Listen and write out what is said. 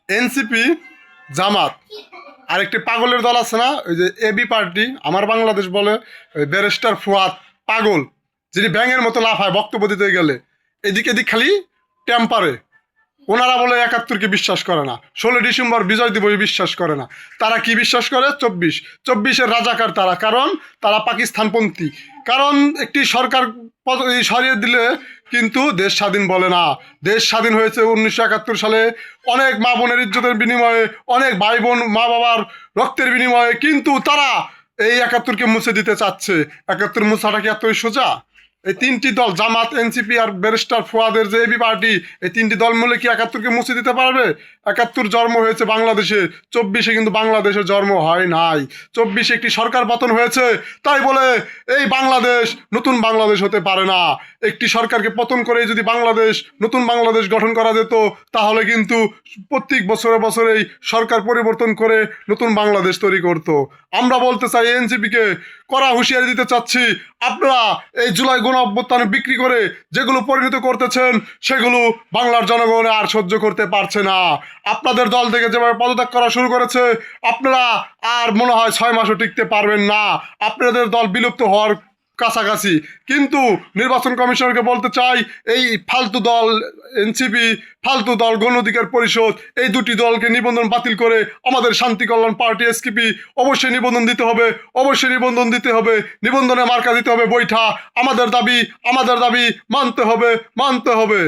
NCP, জামাত, আরেকটি পাগলের দল আছে না, ওই যে এবি পার্টি, আমার বাংলাদেশ বলে, ওই ব্যারিস্টার ফুয়াদ পাগল, যিনি ব্যাঙের মতো লাফায় বক্তব্য দিতে গেলে, এদিক এদিক খালি টেম্পারে। ওনারা বলে ৭১কে বিশ্বাস করে না, ১৬ ডিসেম্বর বিজয় দিবস বিশ্বাস করে না। তারা কি বিশ্বাস করে? ২৪-২৪-এর রাজাকার তারা, কারণ তারা পাকিস্তানপন্থী। কারণ একটি সরকার সরিয়ে দিলে কিন্তু দেশ স্বাধীন বলে না। দেশ স্বাধীন হয়েছে ১৯৭১ সালে, অনেক মা বোনের ইজ্জতের বিনিময়ে, অনেক ভাই বোন মা বাবার রক্তের বিনিময়ে। কিন্তু তারা এই ৭১কে মুছে দিতে চাচ্ছে। ৭১ মুছাটা কি এতই সোজা? এই তিনটি দল, জামাত, এনসিপি আর ব্যারিস্টার ফুয়াদের যে এবি পার্টি, এই তিনটি দল মিলে কি ৭১কে মুছে দিতে পারবে? ৭১ জন্ম হয়েছে বাংলাদেশে, ২৪-এ কিন্তু বাংলাদেশে জন্ম হয় নাই। ২৪-এ একটি সরকার পতন হয়েছে, তাই বলে এই বাংলাদেশ নতুন বাংলাদেশ হতে পারে না। একটি সরকারকে পতন করে যদি বাংলাদেশ, নতুন বাংলাদেশ গঠন করা যেত, তাহলে কিন্তু প্রত্যেক বছরে বছরেই সরকার পরিবর্তন করে নতুন বাংলাদেশ তৈরি করত। আমরা বলতে চাই এনসিপিকে, কড়া হুঁশিয়ারি দিতে চাচ্ছি, আপনারা এই জুলাই গণ অভ্যুত্থানে বিক্রি করে যেগুলো পরিণত করতেছেন, সেগুলো বাংলার জনগণ আর সহ্য করতে পারছে না। আপনাদের দল থেকে যেভাবে পদত্যাগ করা শুরু করেছে, আপনারা আর মনে হয় ৬ মাসও টিকতে পারবেন না। আপনাদের দল বিলুপ্ত হওয়ার কাছাকাছি। কিন্তু নির্বাচন কমিশনকে বলতে চাই, এই ফালতু দল এনসিপি, ফালতু দল গণ অধিকার পরিষদ, এই দুটি দলকে নিবন্ধন বাতিল করে আমাদের শান্তি কল্যাণ পার্টি এসকেপি অবশ্যই নিবন্ধন দিতে হবে, অবশ্যই নিবন্ধন দিতে হবে। নিবন্ধনে মার্কা দিতে হবে বৈঠা। আমাদের দাবি মানতে হবে, মানতে হবে।